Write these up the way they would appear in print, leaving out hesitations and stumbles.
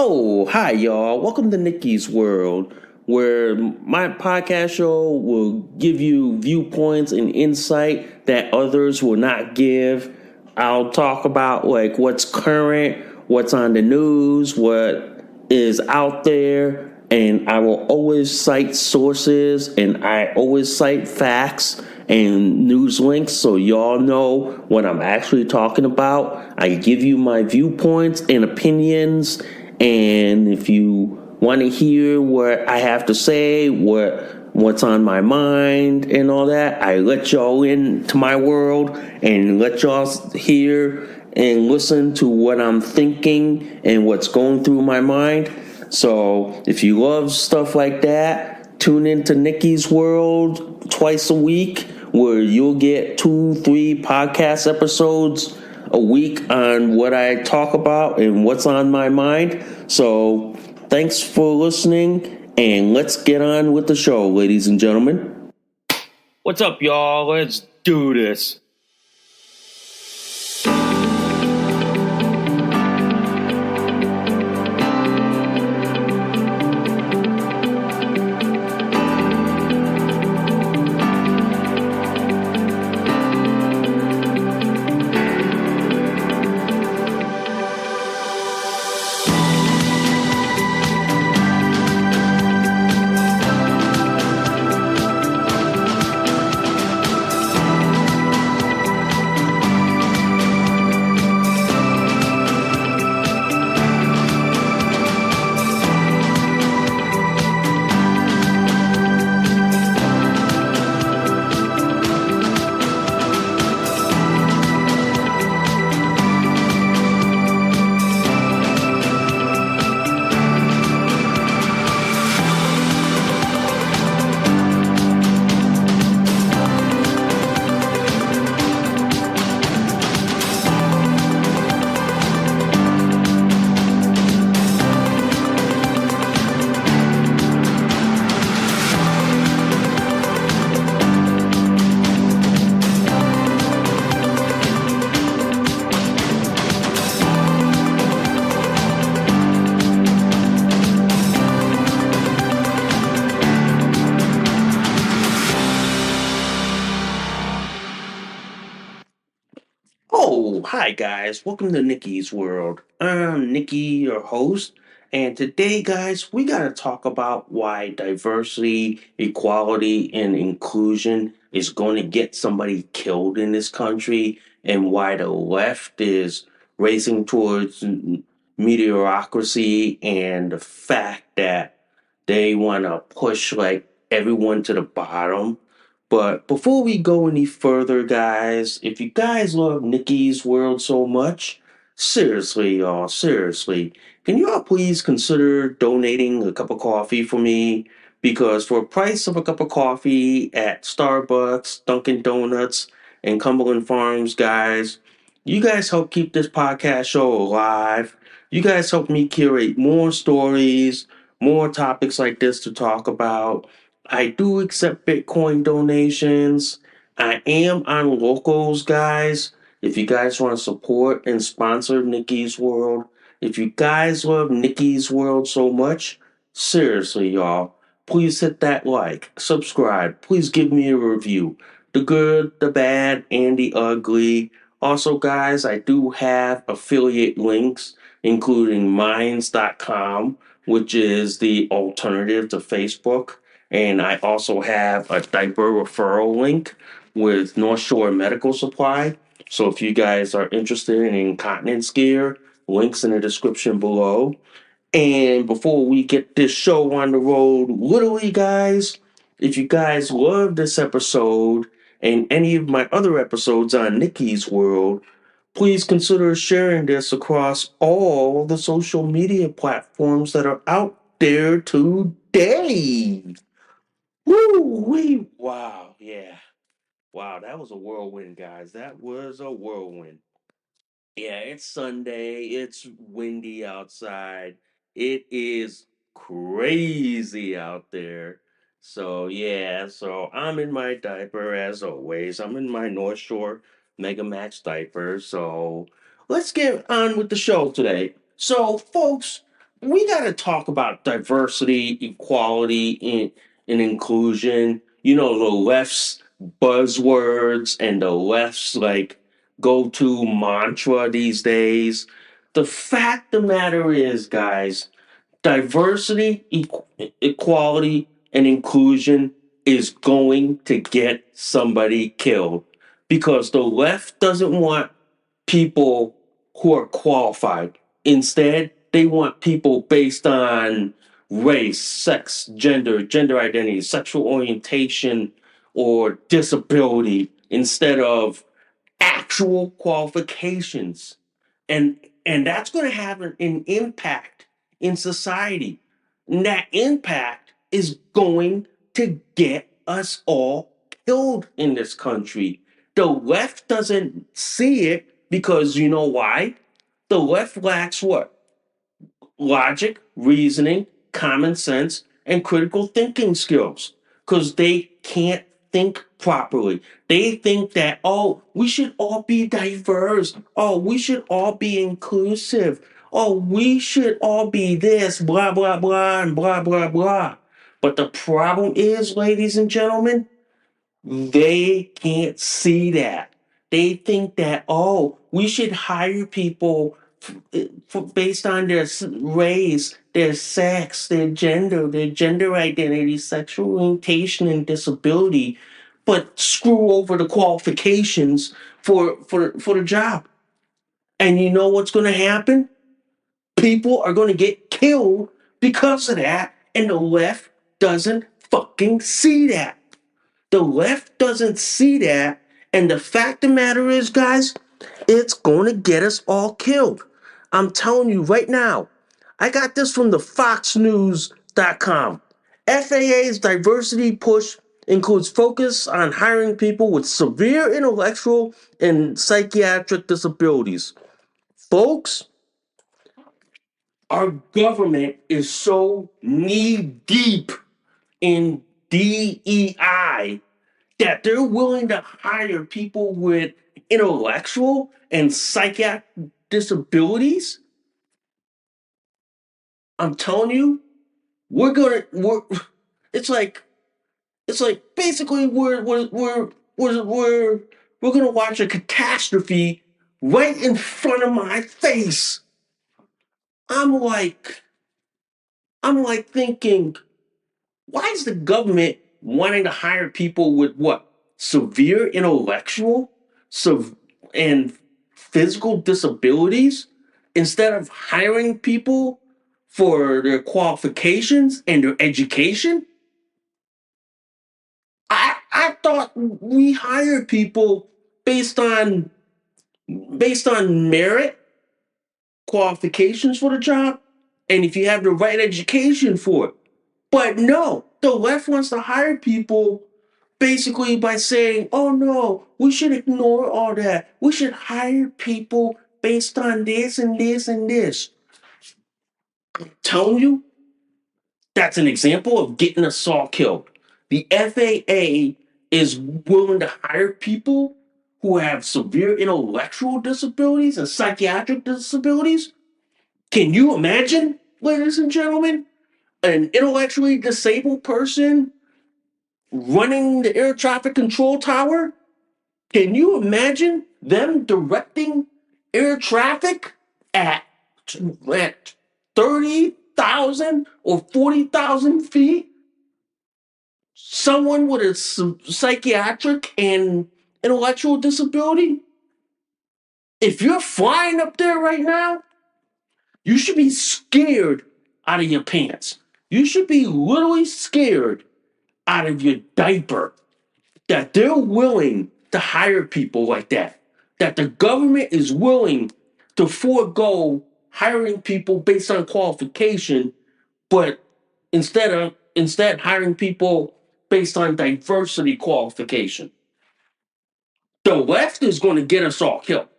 Oh, hi, y'all. Welcome to Nikki's World, where my podcast show will give you viewpoints and insight that others will not give. I'll talk about like what's current, what's on the news, what is out there, and I will always cite sources and I always cite facts and news links so y'all know what I'm actually talking about. I give you my viewpoints and opinions, and if you want to hear what I have to say, what's on my mind and all that, I let y'all into my world and let y'all hear and listen to what I'm thinking and what's going through my mind. So if you love stuff like that, tune into Nikki's World twice a week, where you'll get 2-3 podcast episodes a week on what I talk about and what's on my mind. So thanks for listening, and let's get on with the show, ladies and gentlemen. What's up, y'all? Let's do this. Oh, hi guys. Welcome to Nikki's World. I'm Nikki, your host, and today, guys, we got to talk about why diversity, equality, and inclusion is going to get somebody killed in this country, and why the left is racing towards mediocrity, and the fact that they want to push like everyone to the bottom. But before we go any further, guys, if you guys love Nikki's World so much, seriously, y'all, seriously, can you all please consider donating a cup of coffee for me? Because for a price of a cup of coffee at Starbucks, Dunkin' Donuts, and Cumberland Farms, guys, you guys help keep this podcast show alive. You guys help me curate more stories, more topics like this to talk about. I do accept Bitcoin donations. I am on locals, guys. If you guys want to support and sponsor Nikki's World, if you guys love Nikki's World so much, seriously, y'all, please hit that like, subscribe, please give me a review. The good, the bad, and the ugly. Also, guys, I do have affiliate links, including minds.com, which is the alternative to Facebook. And I also have a diaper referral link with North Shore Medical Supply. So if you guys are interested in incontinence gear, links in the description below. And before we get this show on the road, literally, guys, if you guys love this episode and any of my other episodes on Nikki's World, please consider sharing this across all the social media platforms that are out there today. Woo wee! Wow, yeah. Wow, that was a whirlwind, guys. That was a whirlwind. Yeah, it's Sunday. It's windy outside. It is crazy out there. So, yeah, so I'm in my diaper as always. I'm in my North Shore Mega Max diaper. So, let's get on with the show today. So, folks, we got to talk about diversity, equality, and inclusion. You know, the left's buzzwords and the left's like go to mantra these days. The fact of the matter is, guys, diversity, equality, and inclusion is going to get somebody killed because the left doesn't want people who are qualified. Instead, they want people based on race, sex, gender identity, sexual orientation, or disability instead of actual qualifications. And that's going to have an impact in society. And that impact is going to get us all killed in this country. The left doesn't see it because you know why? The left lacks what? Logic, reasoning, common sense, and critical thinking skills because they can't think properly. They think that, oh, we should all be diverse. Oh, we should all be inclusive. Oh, we should all be this, blah, blah, blah, and blah, blah, blah. But the problem is, ladies and gentlemen, they can't see that. They think that, oh, we should hire people based on their race, their sex, their gender identity, sexual orientation, and disability, but screw over the qualifications for the job. And you know what's going to happen? People are going to get killed because of that, and the left doesn't fucking see that. The left doesn't see that. And the fact of the matter is, guys, it's going to get us all killed. I'm telling you right now. I got this from the foxnews.com. FAA's diversity push includes focus on hiring people with severe intellectual and psychiatric disabilities. Folks, our government is so knee deep in DEI that they're willing to hire people with intellectual and psychiatric disabilities. I'm telling you, we're it's like basically we're gonna watch a catastrophe right in front of my face. I'm like I'm like thinking, why is the government wanting to hire people with what? Severe intellectual so, and physical disabilities instead of hiring people for their qualifications and their education? I thought we hired people based on based on merit, qualifications for the job, and if you have the right education for it. But no, the left wants to hire people basically by saying, oh no, we should ignore all that. We should hire people based on this and this and this. I'm telling you, that's an example of getting us all killed. The FAA is willing to hire people who have severe intellectual disabilities and psychiatric disabilities. Can you imagine, ladies and gentlemen, an intellectually disabled person running the air traffic control tower? Can you imagine them directing air traffic at, at 30,000 or 40,000 feet? Someone with a psychiatric and intellectual disability? If you're flying up there right now, you should be scared out of your pants. You should be literally scared out of your diaper that they're willing to hire people like that. That the government is willing to forego hiring people based on qualification, but instead hiring people based on diversity qualification. The left is going to get us all killed.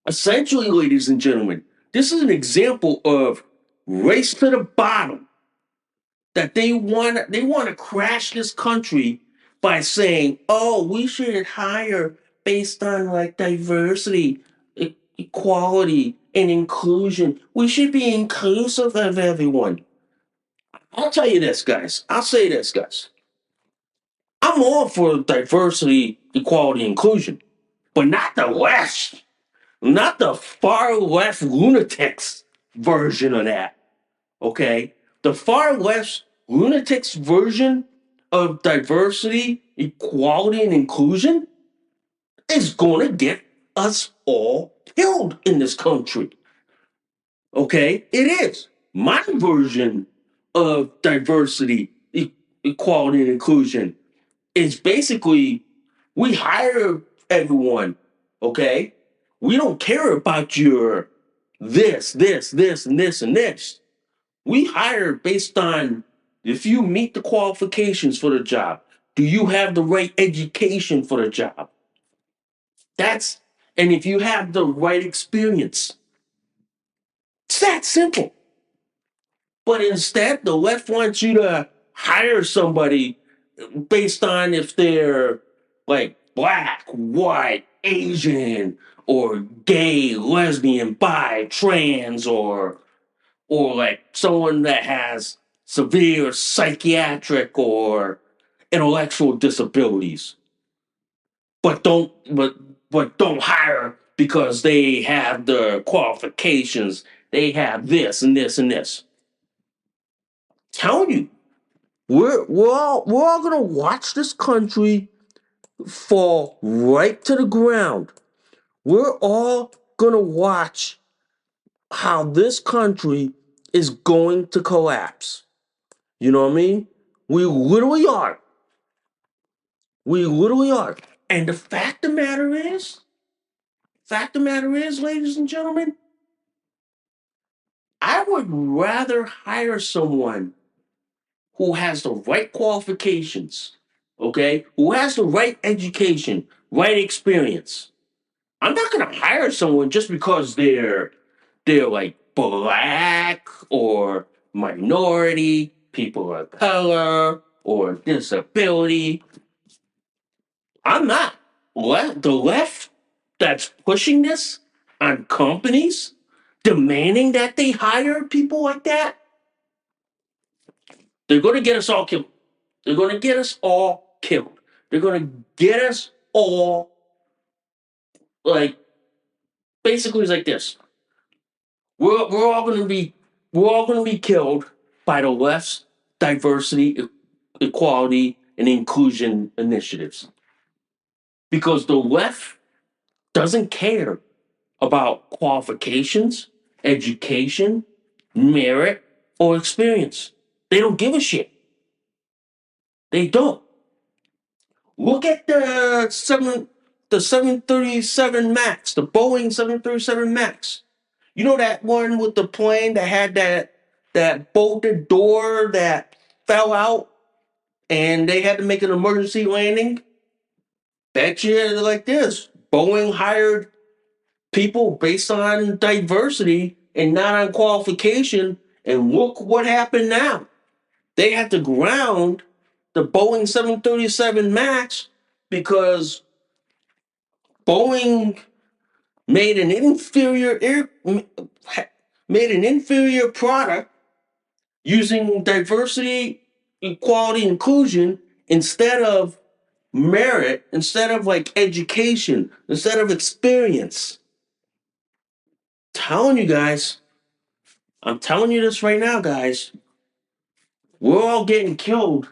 Essentially, ladies and gentlemen, this is an example of race to the bottom that they want to crash this country by saying, "Oh, we should hire based on like diversity." equality, and inclusion. We should be inclusive of everyone. I'll tell you this, guys. I'll say this, guys. I'm all for diversity, equality, inclusion, but not the left, not the far left lunatics version of that. Okay? The far left lunatics version of diversity, equality, and inclusion is going to get us all killed in this country. Okay? It is. My version of diversity, equality, and inclusion is basically we hire everyone. Okay? We don't care about your this, and this. We hire based on if you meet the qualifications for the job. Do you have the right education for the job? That's and if you have the right experience. It's that simple. But instead, the left wants you to hire somebody based on if they're like black, white, Asian, or gay, lesbian, bi, trans, or like someone that has severe psychiatric or intellectual disabilities, but don't hire because they have the qualifications. They have this and this and this. Telling you, we're all gonna watch this country fall right to the ground. We're all gonna watch how this country is going to collapse. You know what I mean? We literally are. We literally are. And the fact of the matter is, ladies and gentlemen, I would rather hire someone who has the right qualifications, okay? Who has the right education, right experience. I'm not gonna hire someone just because they're like black or minority, people of color, or disability. I'm not. The left that's pushing this on companies, demanding that they hire people like that, they're going to get us all killed. They're going to get us all killed. They're going to get us all, like, basically it's like this. We're all going to be killed by the left's diversity, equality, and inclusion initiatives because the left doesn't care about qualifications, education, merit, or experience. They don't give a shit. They don't. Look at the 737 Max, the Boeing 737 Max. You know that one with the plane that had that bolted door that fell out and they had to make an emergency landing? Bet you like this. Boeing hired people based on diversity and not on qualification. And look what happened now. They had to ground the Boeing 737 Max because Boeing made an inferior product using diversity, equality, inclusion instead of merit, instead of like education, instead of experience. Telling you guys, I'm telling you this right now, guys. We're all getting killed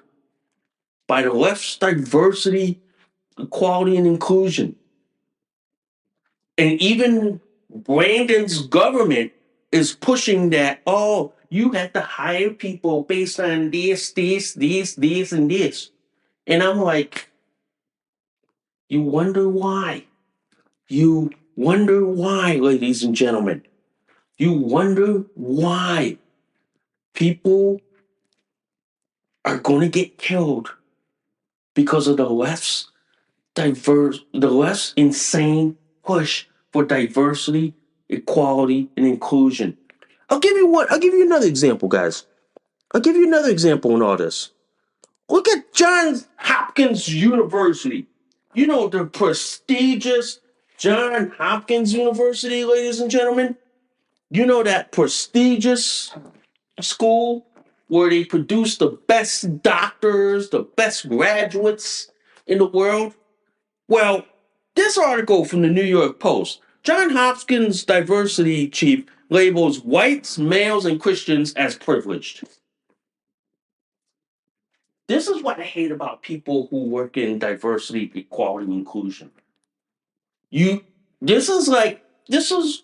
by the left's diversity, equality, and inclusion. And even Brandon's government is pushing that, oh, you have to hire people based on this, and this. And I'm like, you wonder why. You wonder why, ladies and gentlemen. You wonder why people are going to get killed because of the left's insane push for diversity, equality, and inclusion. I'll give you another example, guys. I'll give you another example in all this. Look at Johns Hopkins University. You know, the prestigious John Hopkins University, ladies and gentlemen, you know that prestigious school where they produce the best doctors, the best graduates in the world? Well, this article from the New York Post, John Hopkins diversity chief labels whites, males, and Christians as privileged. This is what I hate about people who work in diversity, equality, and inclusion. You this is like this is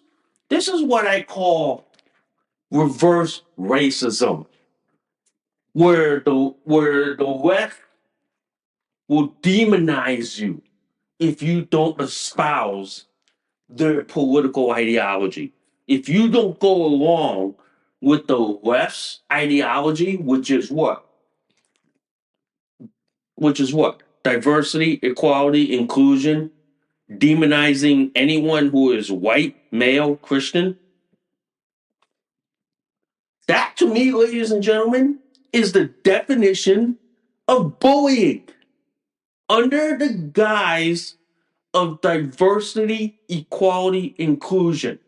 what I call reverse racism, where the left will demonize you if you don't espouse their political ideology. If you don't go along with the left's ideology, which is what? Diversity, equality, inclusion, demonizing anyone who is white, male, Christian. That to me, ladies and gentlemen, is the definition of bullying under the guise of diversity, equality, inclusion.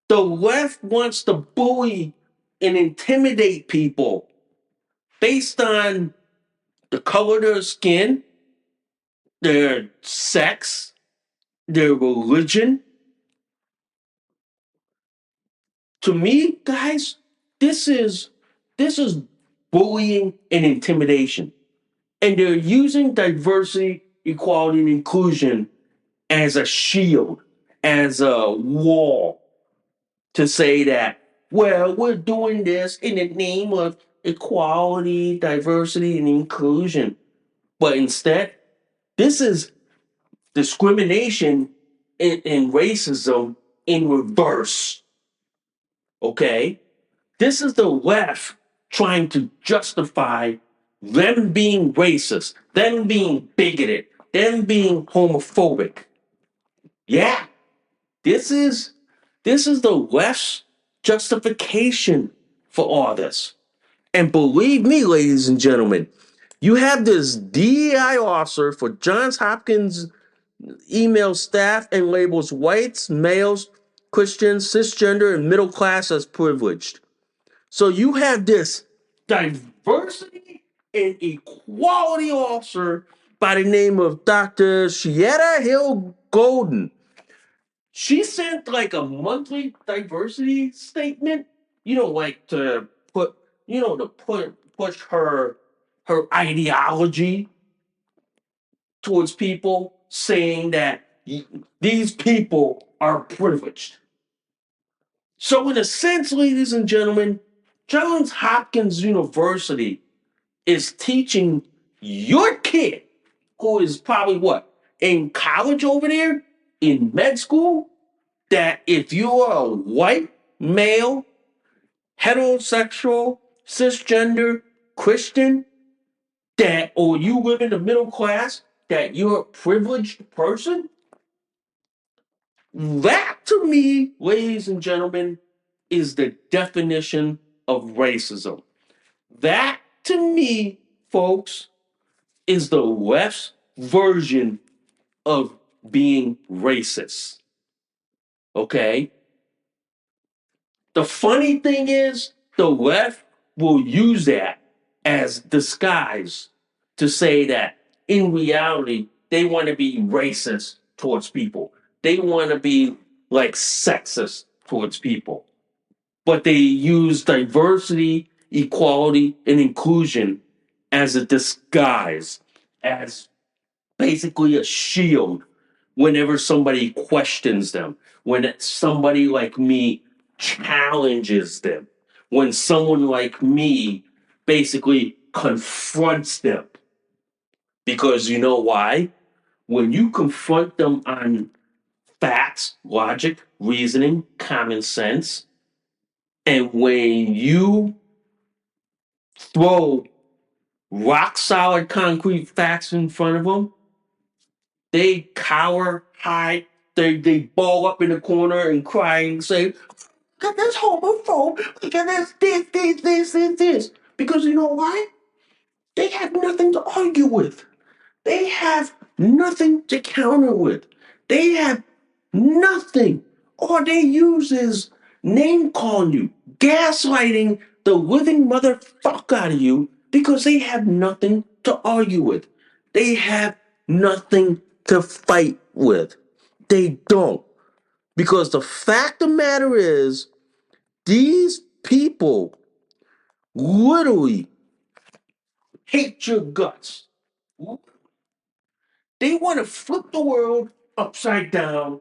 The left wants to bully and intimidate people based on the color of their skin, their sex, their religion. To me, guys, this is this is bullying and intimidation. And they're using diversity, equality, and inclusion as a shield, as a wall to say that, well, we're doing this in the name of equality, diversity, and inclusion. But instead, this is discrimination and racism in reverse. Okay? This is the left trying to justify them being racist, them being bigoted, them being homophobic. Yeah, this is this is the left's justification for all this. And believe me, ladies and gentlemen, you have this DEI officer for Johns Hopkins email staff and labels whites, males, Christians, cisgender, and middle class as privileged. So you have this diversity and equality officer by the name of Dr. Shieta Hill Golden. She sent like a monthly diversity statement, like to put, to push her ideology towards people, saying that these people are privileged. So, in a sense, ladies and gentlemen, Johns Hopkins University is teaching your kid, who is probably what, in college over there, in med school, that if you are a white, male, heterosexual, cisgender, Christian, that or you live in the middle class, that you're a privileged person. That to me, ladies and gentlemen, is the definition of racism. That to me, folks, is the left's version of being racist. Okay? The funny thing is, the left will use that as disguise to say that in reality, they want to be racist towards people. They want to be like sexist towards people. But they use diversity, equality, and inclusion as a disguise, as basically a shield whenever somebody questions them, when somebody like me challenges them, when someone like me basically confronts them. Because you know why? When you confront them on facts, logic, reasoning, common sense, and when you throw rock solid concrete facts in front of them, they cower, hide, they ball up in the corner and cry and say, look at this homophobe, look at this. Because you know why? They have nothing to argue with. They have nothing to counter with. They have nothing. All they use is name calling you, gaslighting the living motherfucker out of you because they have nothing to argue with. They have nothing to fight with. They don't. Because the fact of the matter is, these people literally hate your guts. They want to flip the world upside down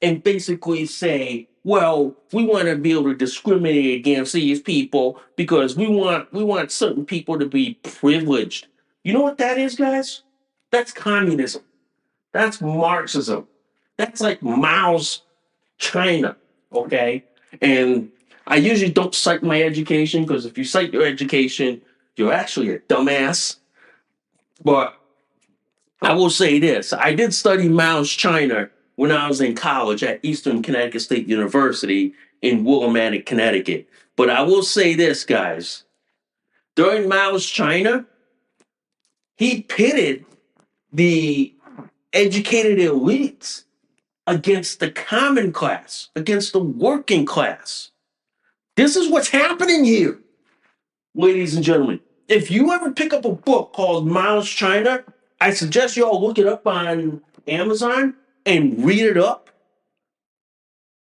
and basically say, well, we want to be able to discriminate against these people because we want certain people to be privileged. You know what that is, guys? That's communism. That's Marxism. That's like Mao's China, okay? And I usually don't cite my education because if you cite your education, you're actually a dumbass. But I will say this: I did study Mao's China when I was in college at Eastern Connecticut State University in Willimantic, Connecticut. But I will say this, guys: during Mao's China, he pitted the educated elites against the common class, against the working class. This is what's happening here, ladies and gentlemen. If you ever pick up a book called Mao's China, I suggest you all look it up on Amazon and read it up.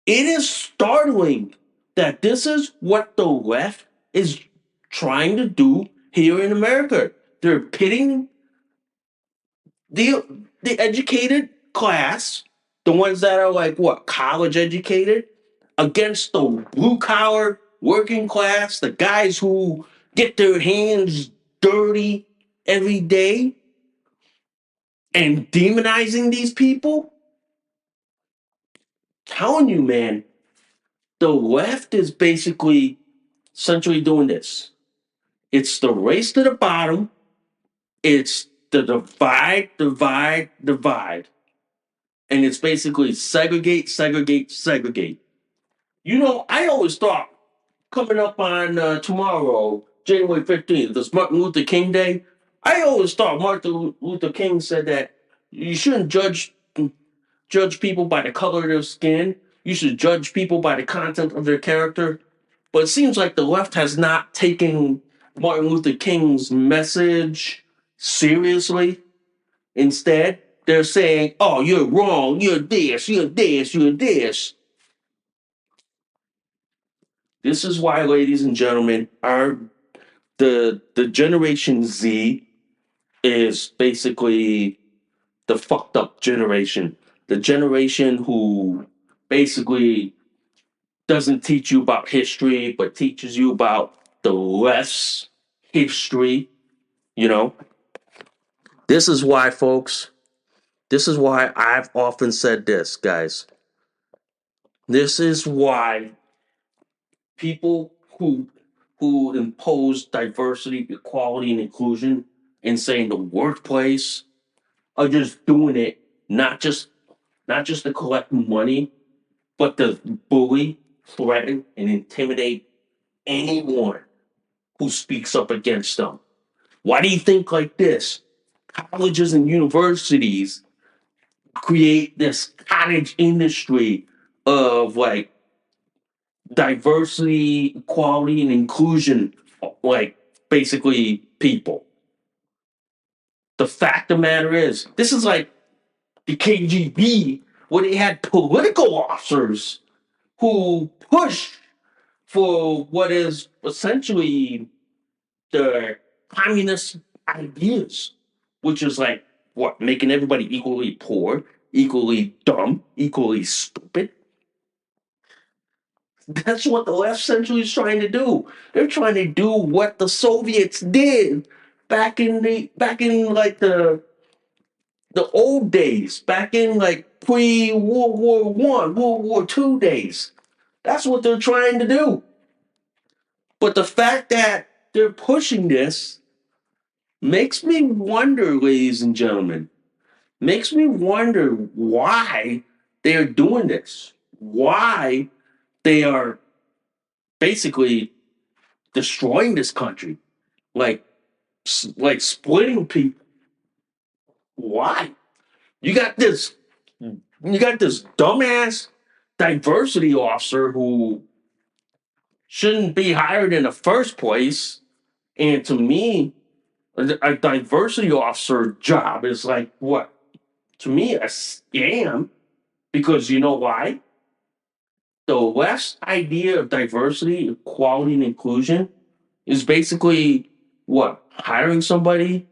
It is startling that this is what the left is trying to do here in America. They're pitting the the educated class, the ones that are like what, college educated, against the blue collar working class, the guys who get their hands dirty every day, and demonizing these people. Telling you, man, the left is basically essentially doing this. It's the race to the bottom. It's the divide, divide, divide. And it's basically segregate, segregate, segregate. You know, I always thought coming up on tomorrow, January 15th, this Martin Luther King Day, I always thought Martin Luther King said that you shouldn't judge people by the color of their skin. You should judge people by the content of their character. But it seems like the left has not taken Martin Luther King's message seriously. Instead, they're saying, oh, you're wrong, you're this, you're this, you're this. This is why, ladies and gentlemen, the Generation Z is basically the fucked up generation. The generation who basically doesn't teach you about history, but teaches you about the left's history, you know? This is why, folks, this is why I've often said this, guys. This is why people who impose diversity, equality, and inclusion and saying the workplace are just doing it not just to collect money, but to bully, threaten, and intimidate anyone who speaks up against them. Why do you think like this? Colleges and universities create this cottage industry of like diversity, equality, and inclusion, like basically people. The fact of the matter is, this is like the KGB, where they had political officers who push for what is essentially the communist ideas, which is like what, making everybody equally poor, equally dumb, equally stupid. That's what the left century is trying to do. They're trying to do what the Soviets did back in like the old days, back in like pre World War One, World War Two days. That's what they're trying to do. But the fact that they're pushing this makes me wonder, ladies and gentlemen, makes me wonder why they are doing this. Why they are basically destroying this country, like like splitting people. Why? You got You got this dumbass diversity officer who shouldn't be hired in the first place. And to me, a diversity officer job is like what? To me, a scam because you know why? The West idea of diversity, equality, and inclusion is basically what? Hiring somebody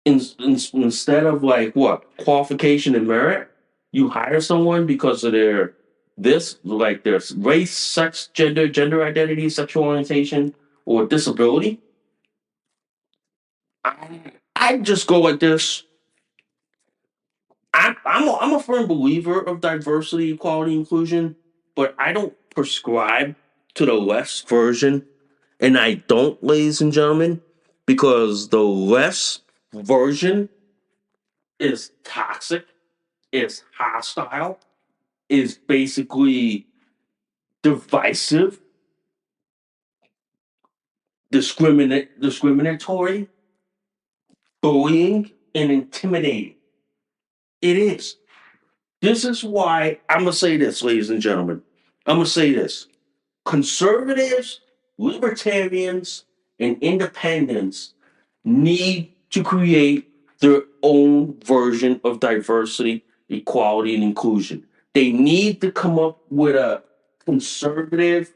instead of like what? Qualification and merit. You hire someone because of their this, like their race, sex, gender identity, sexual orientation, or disability. I just go like this. I'm a firm believer of diversity, equality, inclusion, but I don't prescribe to the less version, and I don't, ladies and gentlemen, because the less version is toxic, is hostile, is basically divisive, discriminatory, bullying, and intimidating. It is. This is why I'm gonna say this, ladies and gentlemen. I'm gonna say this. Conservatives, libertarians, and independents need to create their own version of diversity, equality, and inclusion. They need to come up with a conservative,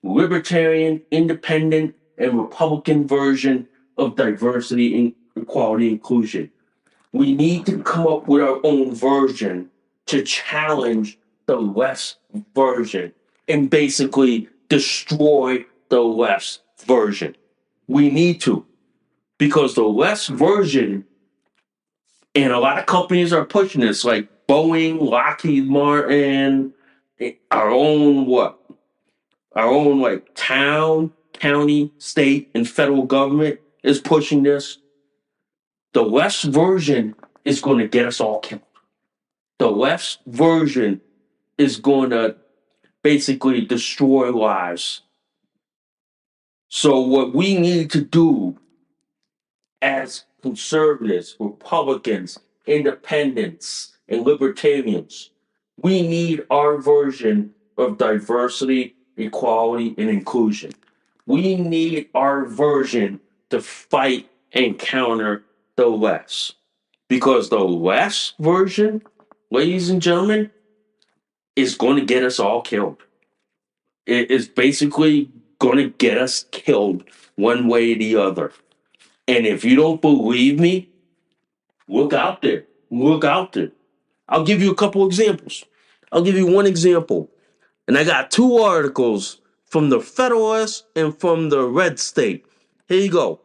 libertarian, independent, and Republican version of diversity, and equality, and inclusion. We need to come up with our own version to challenge the West version and basically destroy the West version. We need to, because the West version, and a lot of companies are pushing this, like Boeing, Lockheed Martin, our own what? Our own like town, county, state, and federal government is pushing this. The West version is going to get us all killed. The left's version is going to basically destroy lives. So, what we need to do as conservatives, Republicans, independents, and libertarians, we need our version of diversity, equality, and inclusion. We need our version to fight and counter the West. Because the West version, ladies and gentlemen, is going to get us all killed. It is basically going to get us killed one way or the other. And if you don't believe me, look out there. Look out there. I'll give you a couple examples. I'll give you one example. And I got two articles from the Federalist and from the Red State. Here you go.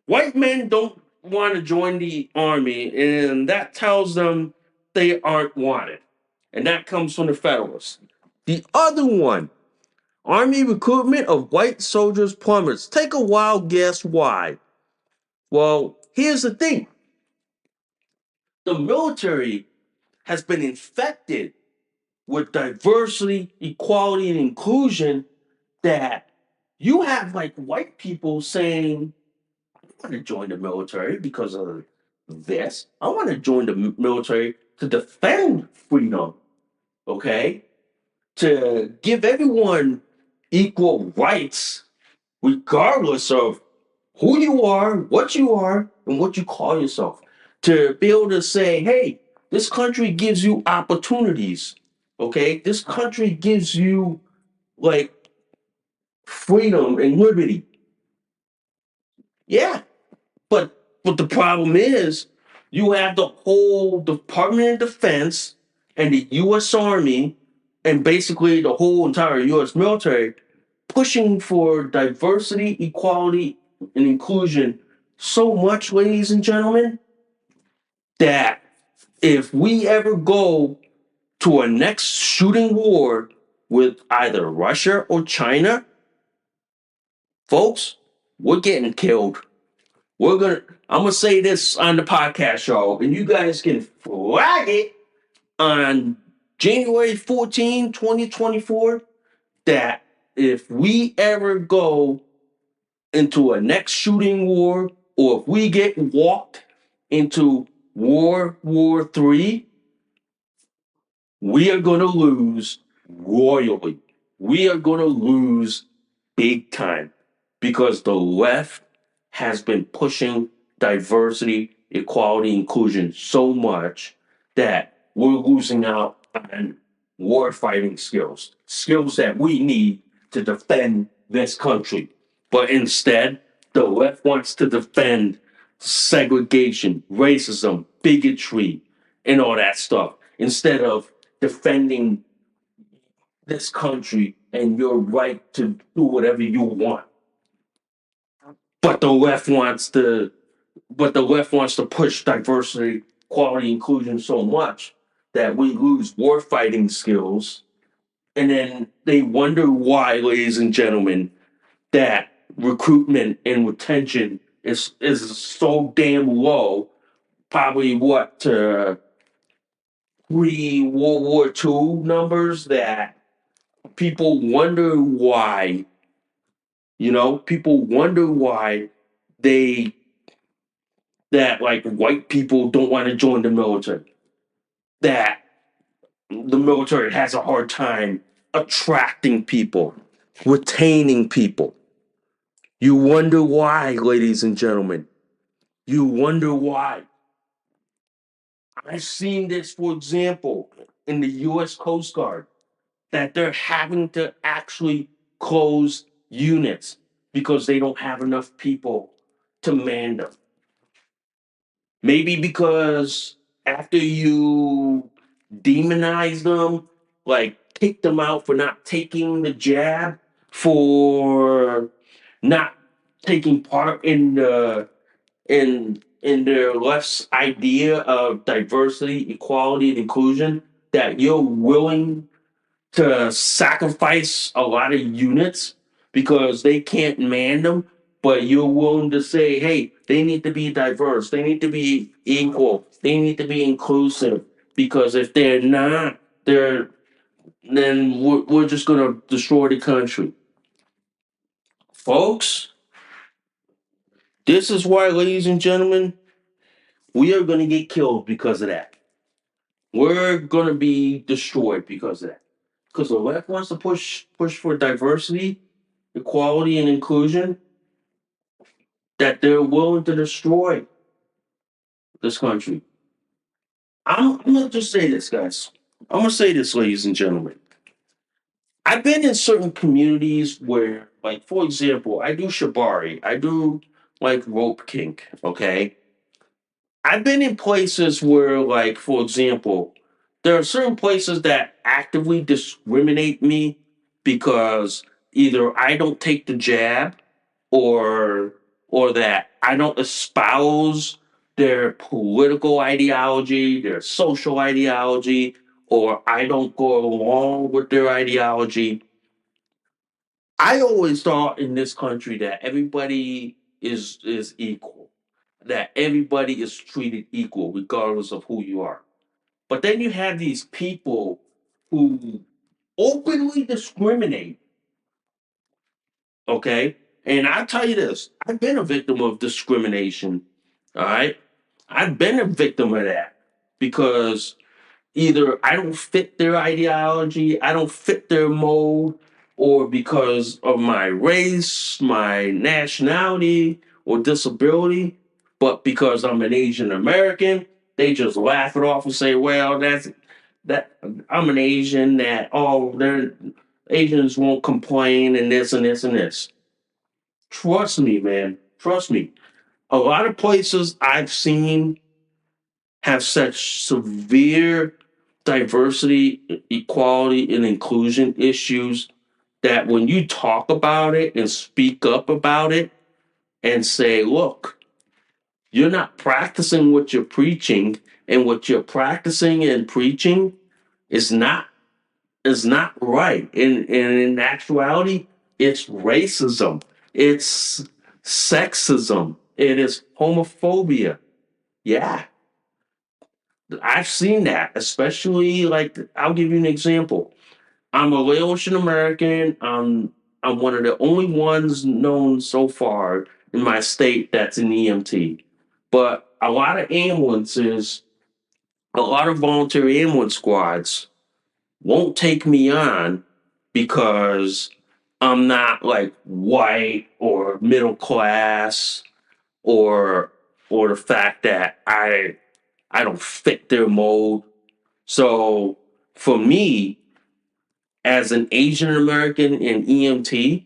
White men don't want to join the army, and that tells them they aren't wanted. And that comes from the Federalist. The other one, Army recruitment of white soldiers plumbers. Take a wild guess why. Well, here's the thing. The military has been infected with diversity, equality, and inclusion that you have like white people saying, I want to join the military because of this. I want to join the military to defend freedom, okay? To give everyone equal rights, regardless of who you are, and what you call yourself. To be able to say, hey, this country gives you opportunities, okay? This country gives you like freedom and liberty. Yeah, but the problem is you have the whole Department of Defense and the US Army and basically the whole entire US military pushing for diversity, equality, and inclusion so much, ladies and gentlemen, that if we ever go to a next shooting war with either Russia or China, folks, we're getting killed. I'm gonna say this on the podcast show, and you guys can flag it on January 14, 2024, that if we ever go into a next shooting war, or if we get walked into World War III, we are going to lose royally. We are going to lose big time because the left has been pushing diversity, equality, inclusion so much that we're losing out on war fighting skills, skills that we need to defend this country. But instead, the left wants to defend segregation, racism, bigotry, and all that stuff instead of defending this country and your right to do whatever you want. But the left wants to push diversity, quality, inclusion so much that we lose war fighting skills. And then they wonder why, ladies and gentlemen, that recruitment and retention is so damn low. Probably what pre World War II numbers that people wonder why, people wonder why they that like white people don't want to join the military. That the military has a hard time attracting people, retaining people. You wonder why, ladies and gentlemen. You wonder why. I've seen this, for example, in the US Coast Guard, that they're having to actually close units because they don't have enough people to man them. Maybe because after you demonize them, like kick them out for not taking the jab, for not taking part in their left's idea of diversity, equality, and inclusion, that you're willing to sacrifice a lot of units because they can't man them, but you're willing to say, hey, they need to be diverse, they need to be equal, they need to be inclusive, because if they're not, then we're just going to destroy the country. Folks, this is why, ladies and gentlemen, we are going to get killed because of that. We're going to be destroyed because of that. Because the left wants to push for diversity, equality, and inclusion, that they're willing to destroy this country. I'm gonna just say this, guys. I'm gonna say this, ladies and gentlemen. I've been in certain communities where, like, for example, I do shibari, I do like rope kink. Okay, I've been in places where, like, for example, there are certain places that actively discriminate me because either I don't take the jab or that I don't espouse their political ideology, their social ideology, or I don't go along with their ideology. I always thought in this country that everybody is equal, that everybody is treated equal regardless of who you are. But then you have these people who openly discriminate. Okay. And I'll tell you this, I've been a victim of discrimination. All right. I've been a victim of that because either I don't fit their ideology, I don't fit their mold, or because of my race, my nationality, or disability. But because I'm an Asian American, they just laugh it off and say, well, that I'm an Asian, that, oh, they're Asians won't complain and this and this and this. Trust me, man. Trust me. A lot of places I've seen have such severe diversity, equality, and inclusion issues that when you talk about it and speak up about it and say, look, you're not practicing what you're preaching, and what you're practicing and preaching is not right. And in actuality, it's racism, it's sexism, it is homophobia. Yeah, I've seen that, especially like I'll give you an example. I'm a Laotian American. I'm one of the only ones known so far in my state that's an EMT. But a lot of ambulances, a lot of volunteer ambulance squads won't take me on because I'm not like white or middle class or the fact that I don't fit their mold. So for me, as an Asian American in EMT,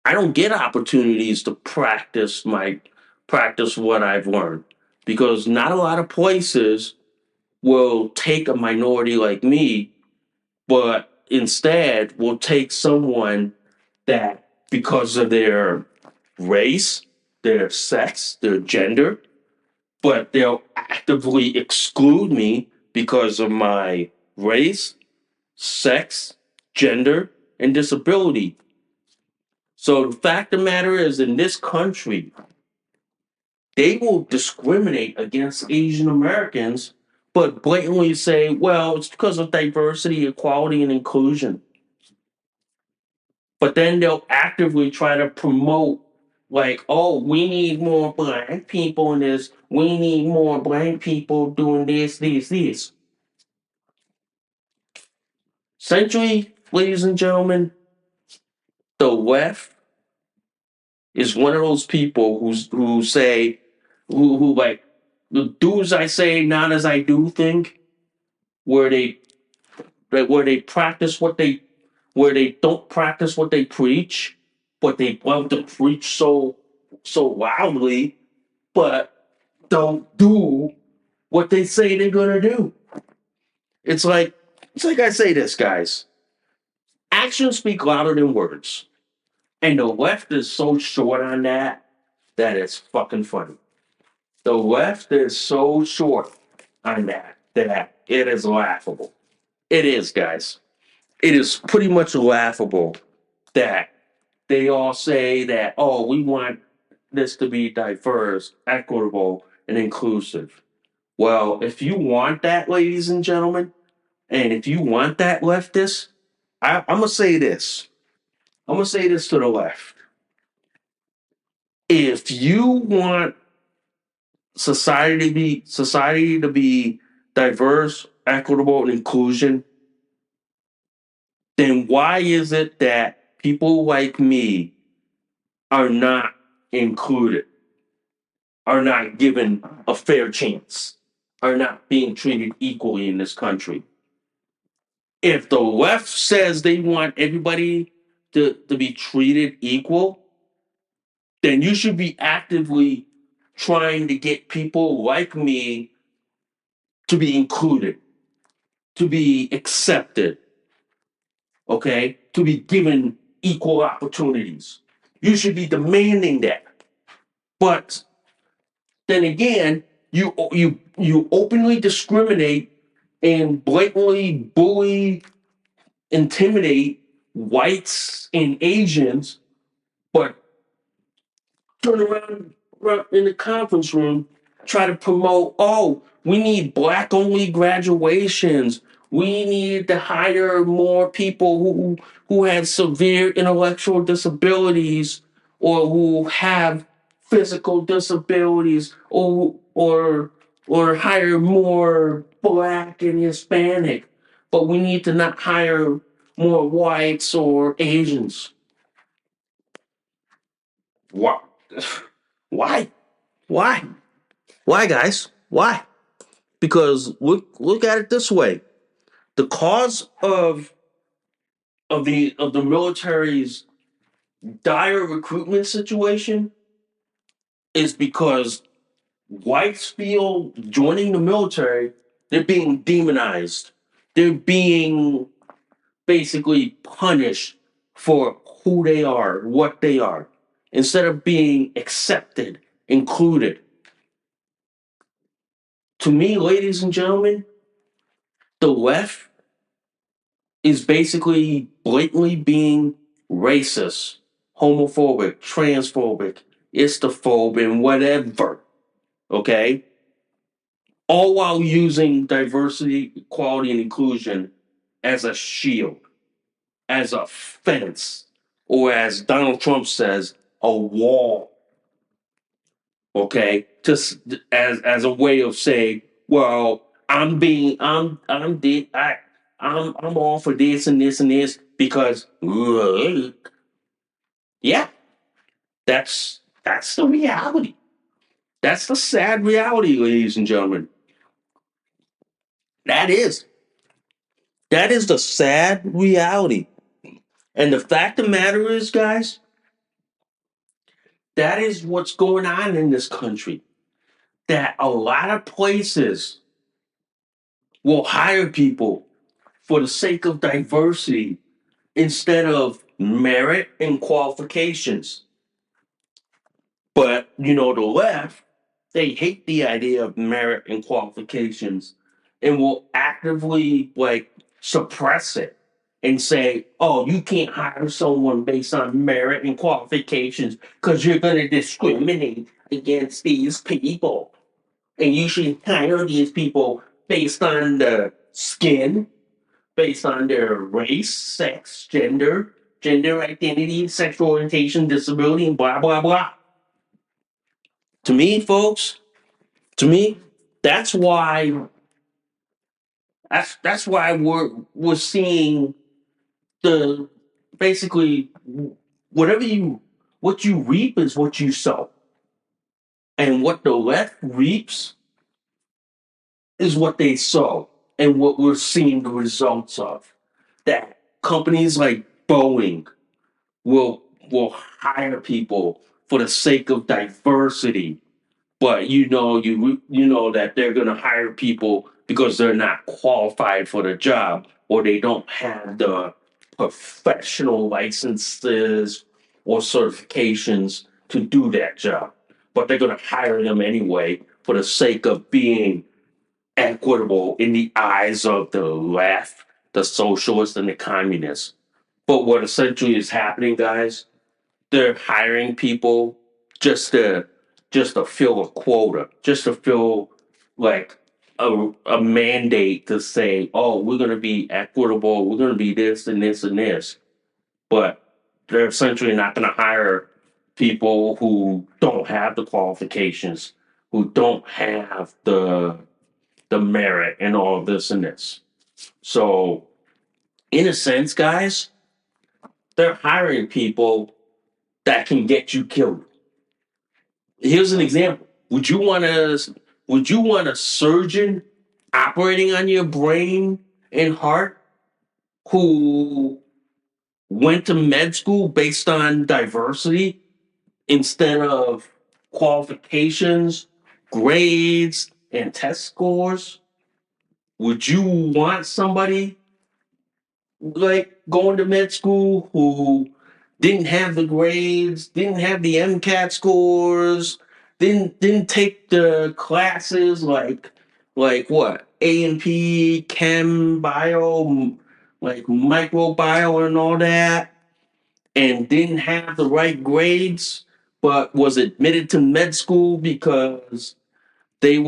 I don't get opportunities to practice what I've learned because not a lot of places will take a minority like me, but instead will take someone that because of their race, their sex, their gender, but they'll actively exclude me because of my race, sex, gender, and disability. So the fact of the matter is, in this country, they will discriminate against Asian Americans, but blatantly say, well, it's because of diversity, equality, and inclusion. But then they'll actively try to promote, like, oh, we need more black people in this, we need more black people doing this. Essentially, ladies and gentlemen, the left is one of those people who say, who like, do as I say, not as I do think, where they practice what they where they don't practice what they preach, but they love to preach so loudly, but don't do what they say they're gonna do. It's like I say this, guys. Actions speak louder than words. And the left is so short on that it's fucking funny. The left is so short on that it is laughable. It is, guys. It is pretty much laughable that they all say that, oh, we want this to be diverse, equitable, and inclusive. Well, if you want that, ladies and gentlemen, and if you want that, leftists, I'm gonna say this. I'm gonna say this to the left. If you want society to be diverse, equitable, and inclusion, then why is it that people like me are not included, are not given a fair chance, are not being treated equally in this country? If the left says they want everybody to be treated equal, then you should be actively trying to get people like me to be included, to be accepted, okay, to be given equal opportunities. You should be demanding that. But then again, you openly discriminate and blatantly bully, intimidate whites and Asians, but turn around in the conference room, try to promote, oh, we need black only graduations. We need to hire more people who have severe intellectual disabilities or who have physical disabilities or hire more black and Hispanic. But we need to not hire more whites or Asians. What? Why? Why? Why, guys? Why? Because look at it this way: the cause of the military's dire recruitment situation is because whites feel joining the military they're being demonized. They're being basically punished for who they are, what they are, instead of being accepted, included. To me, ladies and gentlemen, the left is basically blatantly being racist, homophobic, transphobic, istophobic, and whatever. Okay? All while using diversity, equality, and inclusion as a shield, as a fence, or as Donald Trump says, a wall. Okay? Just as a way of saying, well, I'm being I'm the I I'm all for this and this and this because yeah, that's the reality. That's the sad reality, ladies and gentlemen. That is that is the sad reality. And the fact of the matter is, guys, that is what's going on in this country. That a lot of places will hire people for the sake of diversity instead of merit and qualifications. But the left, they hate the idea of merit and qualifications and will actively suppress it and say, oh, you can't hire someone based on merit and qualifications because you're going to discriminate against these people. And you should hire these people based on the skin, based on their race, sex, gender identity, sexual orientation, disability, and blah, blah, blah. To me, folks, to me, that's why that's why we're seeing the basically whatever you what you reap is what you sow. And what the left reaps is what they sow. And what we're seeing the results of. That companies like Boeing will will hire people for the sake of diversity, but you know that they're going to hire people because they're not qualified for the job or they don't have the professional licenses or certifications to do that job, but they're going to hire them anyway for the sake of being equitable in the eyes of the left, the socialists, and the communists. But what essentially is happening, guys, they're hiring people just to just to fill a quota, just to fill like a mandate to say, oh, we're gonna be equitable, we're gonna be this and this and this. But they're essentially not gonna hire people who don't have the qualifications, who don't have the merit and all of this and this. So in a sense, guys, they're hiring people that can get you killed. Here's an example. Would you want a surgeon operating on your brain and heart who went to med school based on diversity instead of qualifications, grades, and test scores? Would you want somebody like going to med school who didn't have the grades, didn't have the MCAT scores, didn't take the classes like what A&P, Chem, Bio, like microbiome and all that, and didn't have the right grades, but was admitted to med school because they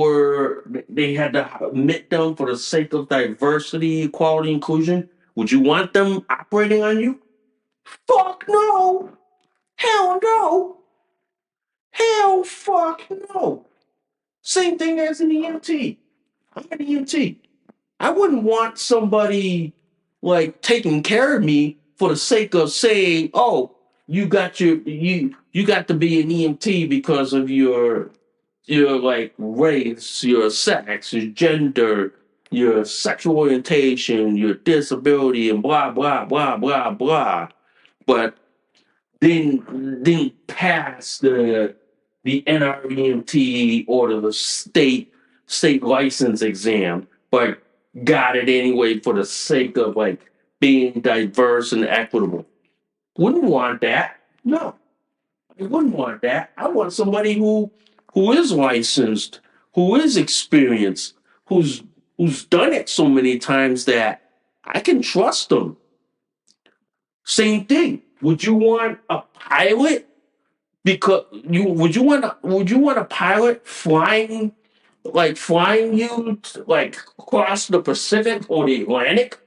had to admit them for the sake of diversity, equality, inclusion. Would you want them operating on you? Fuck no. Hell no. Hell fuck no. Same thing as an EMT. I'm an EMT. I wouldn't want somebody like taking care of me for the sake of saying, "Oh, you got to be an EMT because of your like race, your sex, your gender, your sexual orientation, your disability, and blah blah blah blah blah." But didn't pass the NREMT or the state license exam, but got it anyway for the sake of like being diverse and equitable. Wouldn't want that. No, I wouldn't want that. I want somebody who is licensed, who is experienced, who's done it so many times that I can trust them. Same thing. Would you want a pilot? Because would you want a pilot flying you like across the Pacific or the Atlantic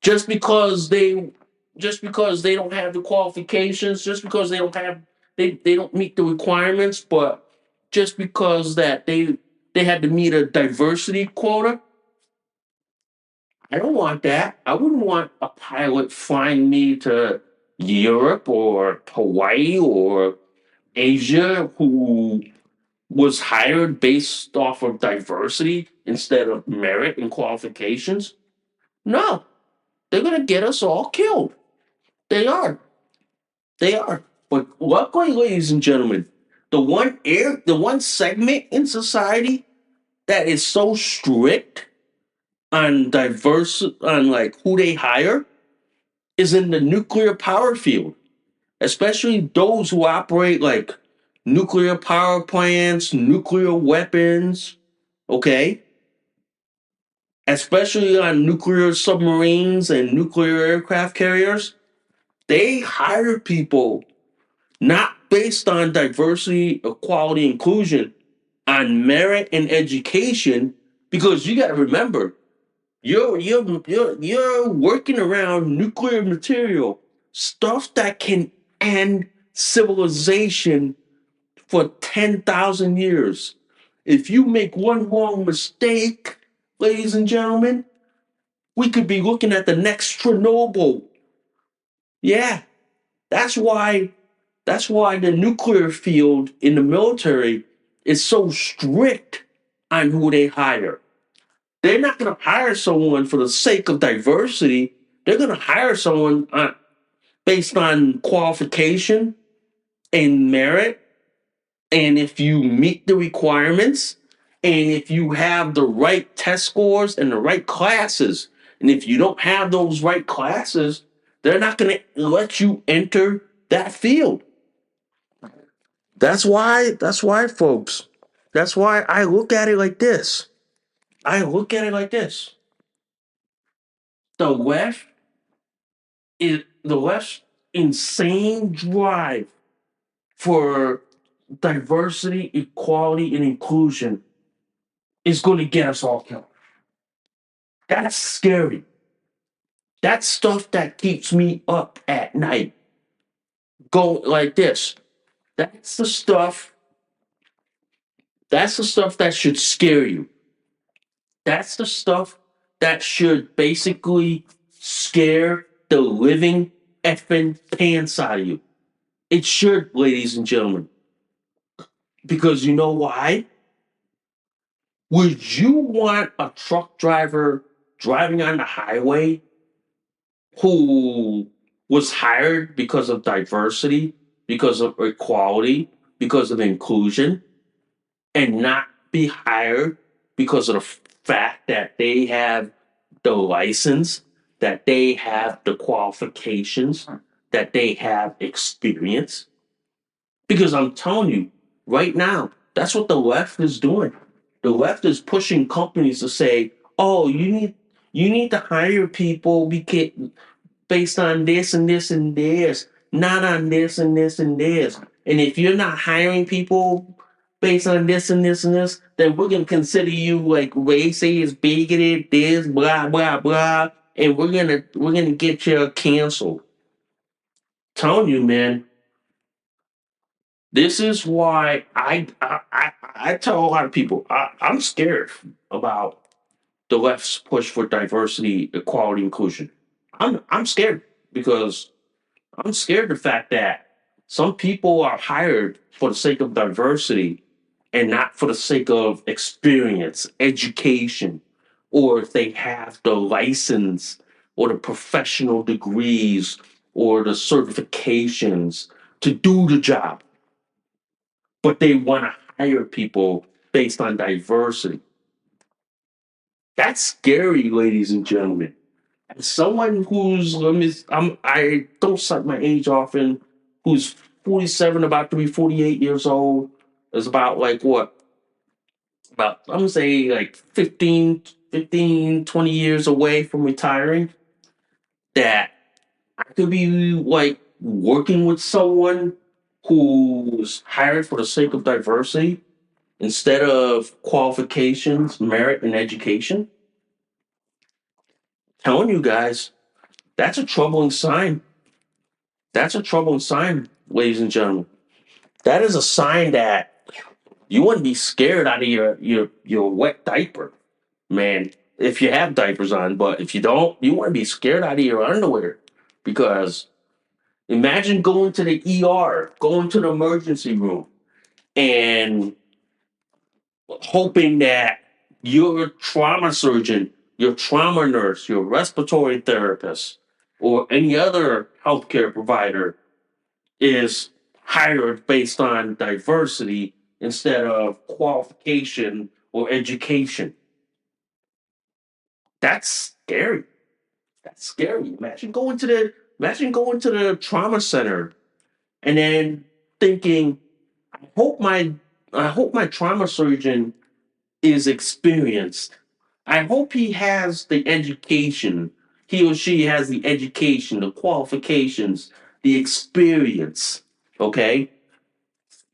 just because they don't have the qualifications, just because they don't meet the requirements, but just because that they had to meet a diversity quota? I don't want that. I wouldn't want a pilot flying me to Europe or Hawaii or Asia who was hired based off of diversity instead of merit and qualifications. No, they're going to get us all killed. They are. They are. But luckily, ladies and gentlemen, the one segment in society that is so strict on diverse on like who they hire is in the nuclear power field, especially those who operate like nuclear power plants, nuclear weapons, okay? Especially on nuclear submarines and nuclear aircraft carriers. They hire people not based on diversity, equality, inclusion, on merit and education, because you got to remember, you're working around nuclear material, stuff that can end civilization for 10,000 years. If you make one wrong mistake, ladies and gentlemen, we could be looking at the next Chernobyl. Yeah, that's why that's why the nuclear field in the military is so strict on who they hire. They're not going to hire someone for the sake of diversity. They're going to hire someone based on qualification and merit. And if you meet the requirements, and if you have the right test scores and the right classes, and if you don't have those right classes, they're not going to let you enter that field. That's why, folks. That's why I look at it like this. I look at it like this. The left the left's insane drive for diversity, equality, and inclusion is going to get us all killed. That's scary. That's stuff that keeps me up at night. Go like this. That's the stuff. That's the stuff that should scare you. That's the stuff that should basically scare the living effing pants out of you. It should, ladies and gentlemen. Because you know why? Would you want a truck driver driving on the highway who was hired because of diversity, because of equality, because of inclusion, and not be hired because of the fact that they have the license, that they have the qualifications, that they have experience? Because I'm telling you, right now, that's what the left is doing. The left is pushing companies to say, "Oh, you need to hire people based on this and this and this, not on this and this and this. And if you're not hiring people based on this and this and this, then we're gonna consider you like racist, bigoted, this, blah blah blah, and we're gonna get you canceled." Telling you, man, this is why I tell a lot of people I'm scared about the left's push for diversity, equality, inclusion. I'm scared because I'm scared of the fact that some people are hired for the sake of diversity and not for the sake of experience, education, or if they have the license or the professional degrees or the certifications to do the job, but they want to hire people based on diversity. That's scary, ladies and gentlemen. As someone who's I don't cite my age often, who's 47, about to be 48 years old, is about like what? About I'm gonna say like 20 years away from retiring. That I could be like working with someone who's hired for the sake of diversity instead of qualifications, merit, and education. Telling you guys, that's a troubling sign. That's a troubling sign, ladies and gentlemen. That is a sign that you wouldn't be scared out of your wet diaper, man. if you have diapers on, but if you don't, you want to be scared out of your underwear because imagine going to the ER, going to the emergency room, and hoping that your trauma surgeon, your trauma nurse, your respiratory therapist, or any other healthcare provider is hired based on diversity instead of qualification or education. That's scary. That's scary. Imagine going to the trauma center and then thinking, I hope my I hope my trauma surgeon is experienced. I hope he has the education. He or she has the education, the qualifications, the experience. Okay,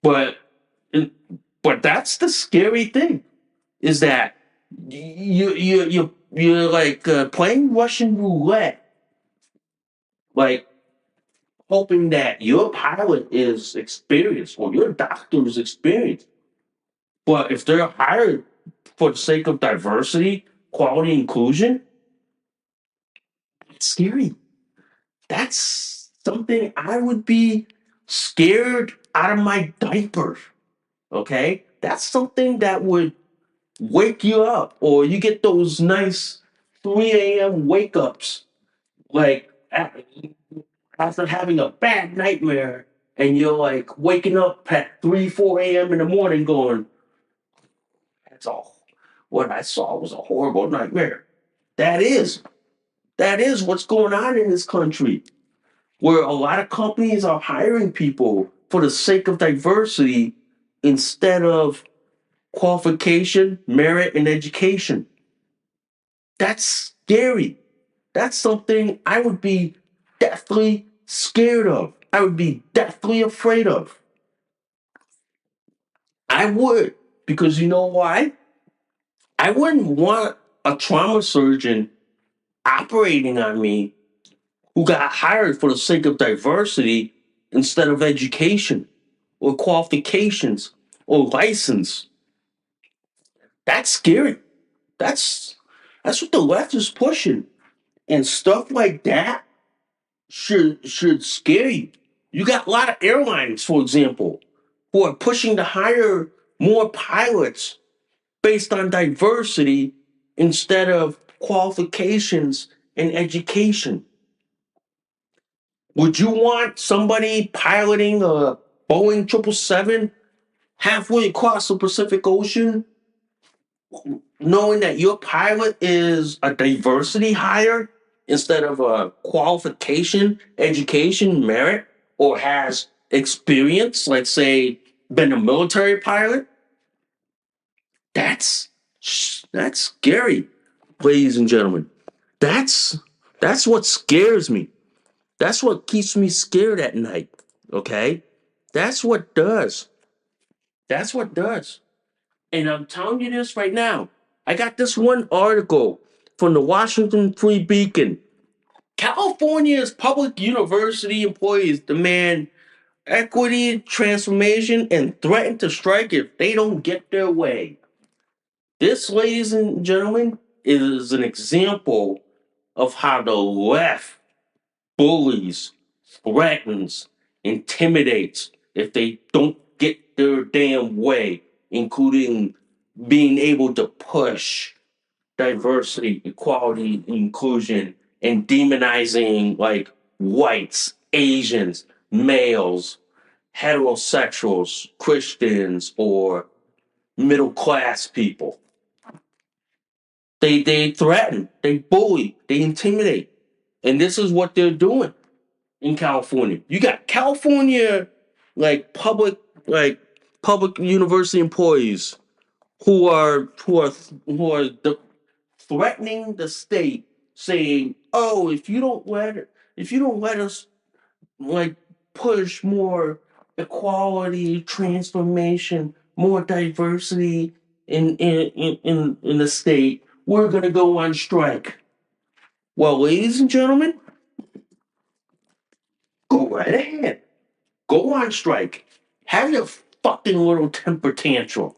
but but that's the scary thing is that you're like playing Russian roulette, like hoping that your pilot is experienced or your doctor is experienced. But if they're hired for the sake of diversity, quality, inclusion, it's scary. That's something I would be scared out of my diaper. Okay? That's something that would wake you up, or you get those nice 3 a.m. wake ups, like after having a bad nightmare, and you're like waking up at 3, 4 a.m. in the morning going, that's all. What I saw was a horrible nightmare. That is, that is what's going on in this country, where a lot of companies are hiring people for the sake of diversity instead of qualification, merit, and education. That's scary. That's something I would be deathly scared of. I would be deathly afraid of. I would, because you know why? I wouldn't want a trauma surgeon operating on me who got hired for the sake of diversity instead of education or qualifications or license. That's scary. That's that's what the left is pushing. And stuff like that should scare you. You got a lot of airlines, for example, who are pushing to hire more pilots based on diversity instead of qualifications and education. Would you want somebody piloting a Boeing 777 halfway across the Pacific Ocean, knowing that your pilot is a diversity hire instead of a qualification, education, merit, or has experience, let's say, been a military pilot? That's that's scary, ladies and gentlemen. That's that's what scares me. That's what keeps me scared at night. Okay? That's what does. That's what does. And I'm telling you this right now. I got this one article from the Washington Free Beacon. California's public university employees demand equity transformation and threaten to strike if they don't get their way. This, ladies and gentlemen, is an example of how the left bullies, threatens, intimidates if they don't get their damn way, including being able to push diversity, equality, inclusion, and demonizing like whites, Asians, males, heterosexuals, Christians, or middle class people. They threaten, they bully, they intimidate. And this is what they're doing in California. You got California like like public university employees who are threatening the state, saying, "Oh, if you don't let us like push more equality, transformation, more diversity in the state, we're gonna go on strike." Well, ladies and gentlemen, go right ahead. Go on strike. Have your fucking little temper tantrum.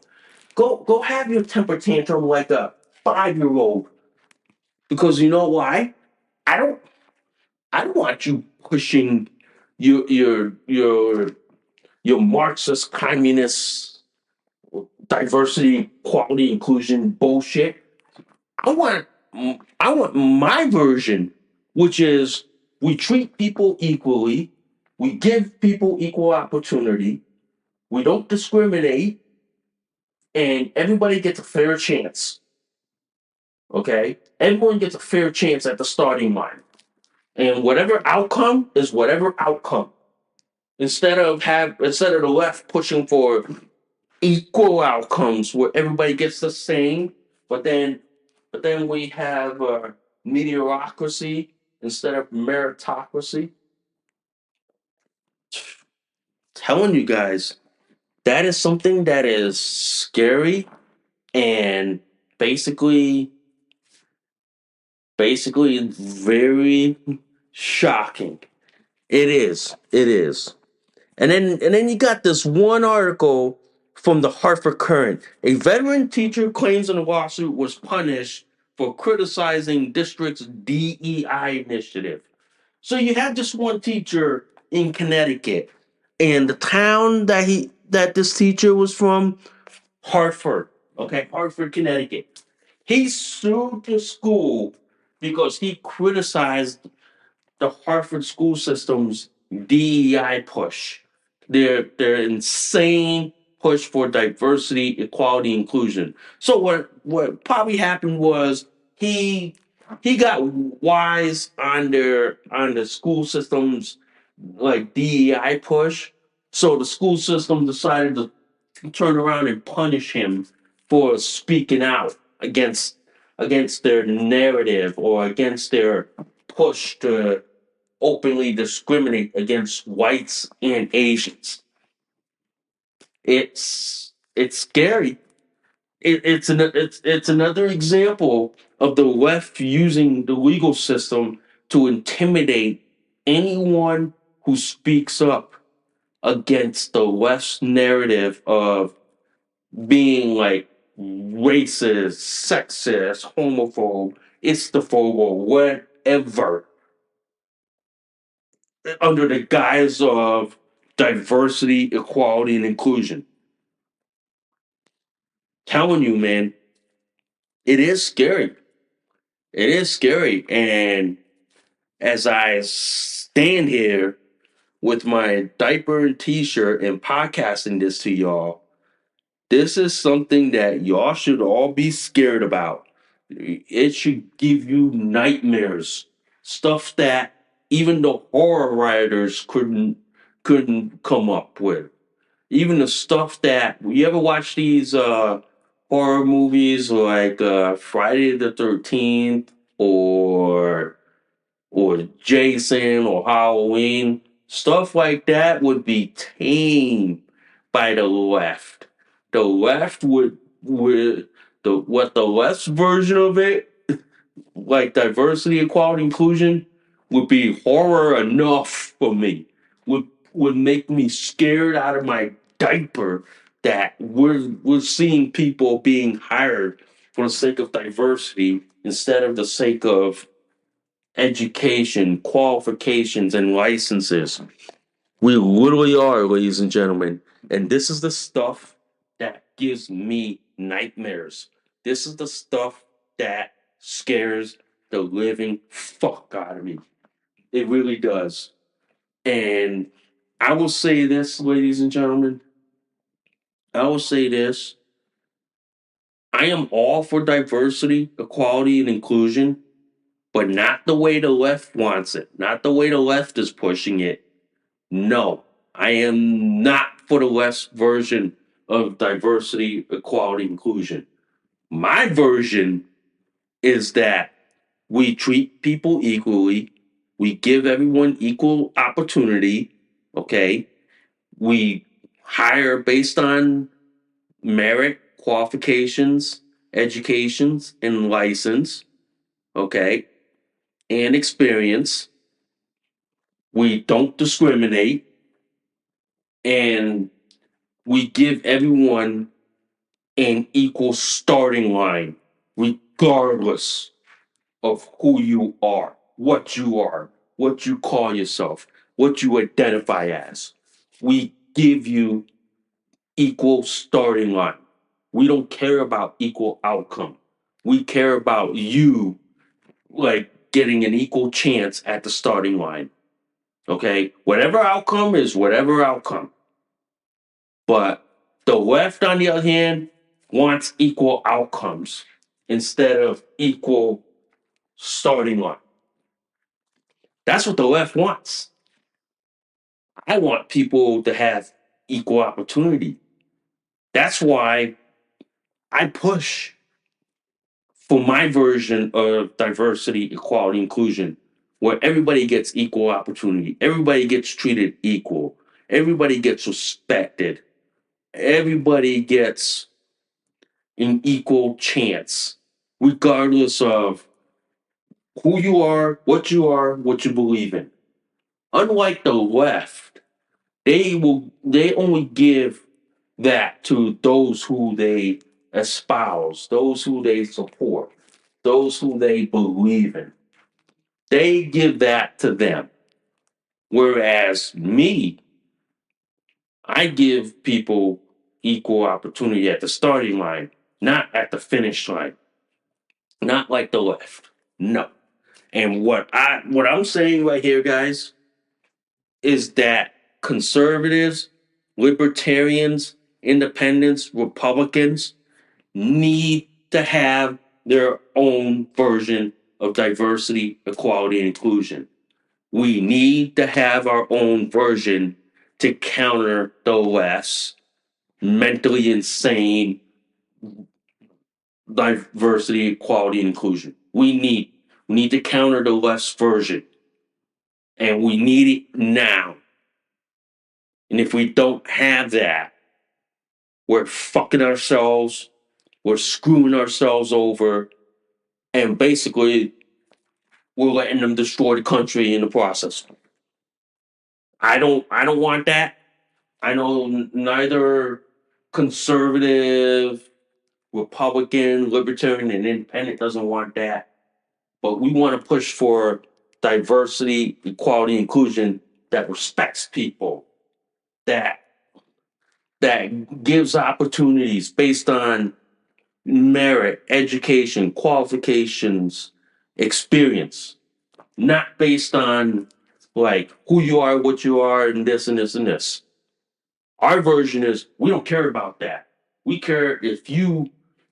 Go have your temper tantrum like a 5-year old. Because you know why? I don't I don't want you pushing your your your your Marxist communist diversity, equality, inclusion bullshit. I want I want my version, which is we treat people equally, we give people equal opportunity, we don't discriminate, and everybody gets a fair chance. Okay? Everyone gets a fair chance at the starting line. And whatever outcome is whatever outcome. Instead of the left pushing for equal outcomes where everybody gets the same, but then we have meritocracy instead of meritocracy. Telling you guys, that is something that is scary and basically very shocking. It is. It is. And then you got this one article from the Hartford Current. A veteran teacher claims in a lawsuit was punished for criticizing district's DEI initiative. So you have this one teacher in Connecticut, and the town that this teacher was from, Hartford. Okay, Hartford, Connecticut. He sued the school because he criticized the Hartford school system's DEI push, their insane push for diversity, equality, inclusion. So what probably happened was he got wise on the school system's like DEI push. So the school system decided to turn around and punish him for speaking out against their narrative or against their push to openly discriminate against whites and Asians. It's scary. It's another example of the left using the legal system to intimidate anyone who speaks up against the left's narrative of being like racist, sexist, homophobe, istophobe, or whatever under the guise of diversity, equality, and inclusion. Telling you, man, it is scary. It is scary. And as I stand here with my diaper and t-shirt and podcasting this to y'all, this is something that y'all should all be scared about. It should give you nightmares. Stuff that even the horror writers couldn't come up with. Even the stuff that you ever watch these horror movies like Friday the 13th or Jason or Halloween, stuff like that would be tamed by the left. The left would the left's version of it, like diversity, equality, inclusion, would be horror enough for me. Would make me scared out of my diaper that we're seeing people being hired for the sake of diversity instead of the sake of education, qualifications, and licenses. We literally are, ladies and gentlemen. And this is the stuff that gives me nightmares. This is the stuff that scares the living fuck out of me. It really does. And I will say this, ladies and gentlemen. I will say this. I am all for diversity, equality, and inclusion, but not the way the left wants it, not the way the left is pushing it. No, I am not for the left's version of diversity, equality, inclusion. My version is that we treat people equally, we give everyone equal opportunity, okay? We hire based on merit, qualifications, educations, and license, okay? And experience. We don't discriminate, and we give everyone an equal starting line, regardless of who you are, what you call yourself, what you identify as. We give you equal starting line. We don't care about equal outcome. We care about you like getting an equal chance at the starting line. Okay? Whatever outcome is whatever outcome. But the left, on the other hand, wants equal outcomes instead of equal starting line. That's what the left wants. I want people to have equal opportunity. That's why I push for my version of diversity, equality, inclusion, where everybody gets equal opportunity, everybody gets treated equal, everybody gets respected, everybody gets an equal chance, regardless of who you are, what you believe in. Unlike the left, they only give that to those who they espouse, those who they support, those who they believe in. They give that to them. Whereas me, I give people equal opportunity at the starting line, not at the finish line. Not like the left. No. And what I'm saying right here, guys, is that conservatives, libertarians, independents, Republicans need to have their own version of diversity, equality, and inclusion. We need to have our own version to counter the less mentally insane diversity, equality, and inclusion. We need to counter the less version, and we need it now. And if we don't have that, we're fucking ourselves, we're screwing ourselves over, and basically we're letting them destroy the country in the process. I don't want that. I know neither conservative, Republican, libertarian, and independent doesn't want that. But we want to push for diversity, equality, inclusion that respects people, that gives opportunities based on merit, education, qualifications, experience, not based on like who you are, what you are, and this and this and this. Our version is we don't care about that. We care if you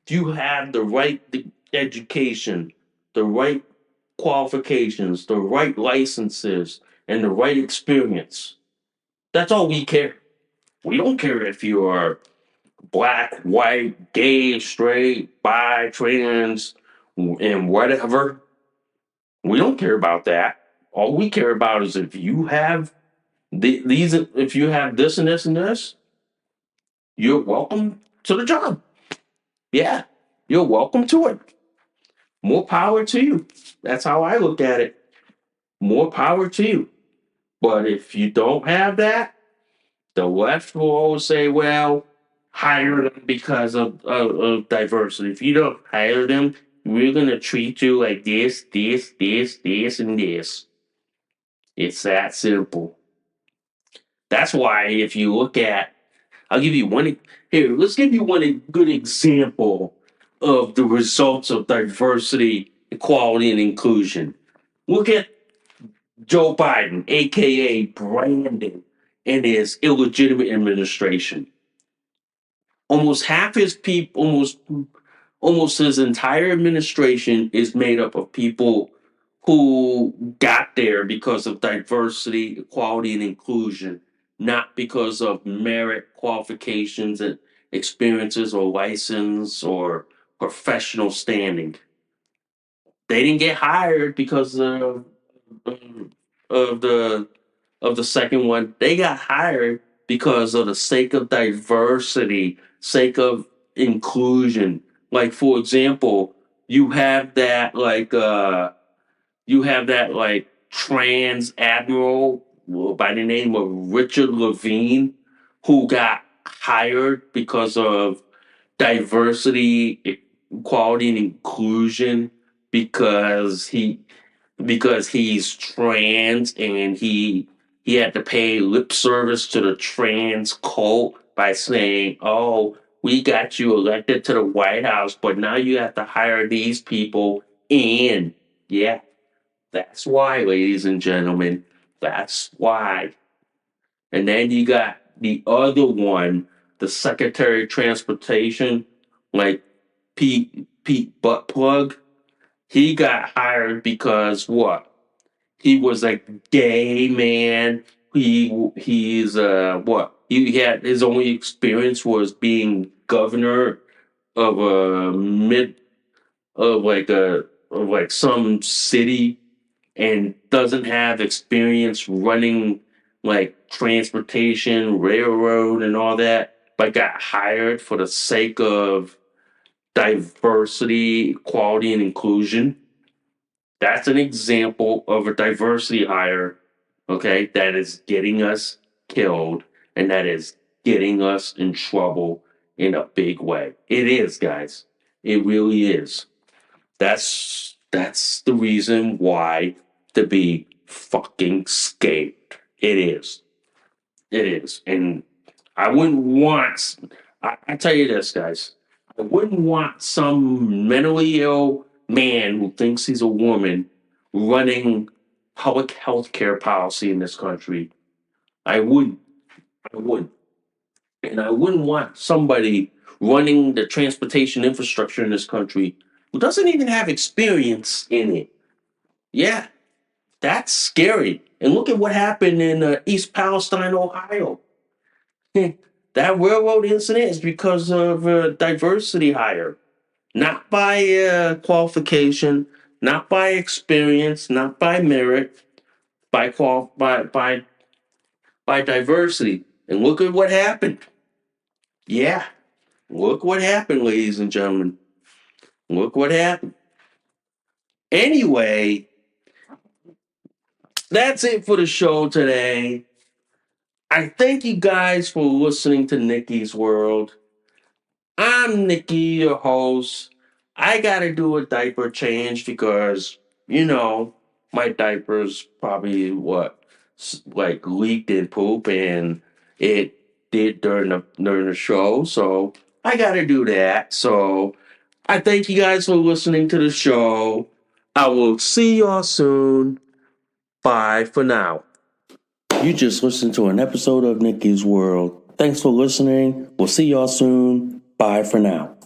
have the right education, the right qualifications, the right licenses, and the right experience. That's all we care. We don't care if you are black, white, gay, straight, bi, trans, and whatever. We don't care about that. All we care about is if you have if you have this and this and this, you're welcome to the job. Yeah, you're welcome to it. More power to you. That's how I look at it. More power to you. But if you don't have that, the left will always say, well, hire them because of diversity. If you don't hire them, we're going to treat you like this, and this. It's that simple. That's why if you look at, I'll give you one, here, let's give you one good example of the results of diversity, equality, and inclusion. Look at Joe Biden, aka Brandon, and his illegitimate administration. Almost half his people, almost his entire administration is made up of people who got there because of diversity, equality, and inclusion, not because of merit, qualifications, and experiences or license or professional standing. They didn't get hired because of the second one. They got hired because of the sake of diversity, sake of inclusion. Like for example, you have that trans admiral by the name of Richard Levine who got hired because of diversity, equality, and inclusion because he's trans and he had to pay lip service to the trans cult by saying, "Oh, we got you elected to the White House, but now you have to hire these people." And yeah, that's why, ladies and gentlemen, that's why. And then you got the other one, the Secretary of Transportation, like Pete Buttplug. He got hired because what? He was a gay man. He's what? He had his only experience was being governor of a mid of like some city and doesn't have experience running like transportation, railroad, and all that, but got hired for the sake of diversity, equality, and inclusion. That's an example of a diversity hire, okay, that is getting us killed and that is getting us in trouble in a big way. It is, guys. It really is. That's the reason why to be fucking scared. It is. It is. And I wouldn't want I tell you this, guys. I wouldn't want some mentally ill man who thinks he's a woman running public health care policy in this country. I wouldn't. I wouldn't. And I wouldn't want somebody running the transportation infrastructure in this country who doesn't even have experience in it. Yeah, that's scary. And look at what happened in East Palestine, Ohio. That railroad incident is because of diversity hire, not by qualification, not by experience, not by merit, by diversity. And look at what happened. Yeah, look what happened, ladies and gentlemen. Look what happened. Anyway, that's it for the show today. I thank you guys for listening to Nikki's World. I'm Nikki, your host. I gotta do a diaper change because, you know, my diaper's probably like leaked in poop and it did during the show. So I gotta do that. So I thank you guys for listening to the show. I will see y'all soon. Bye for now. You just listened to an episode of Nikki's World. Thanks for listening. We'll see y'all soon. Bye for now.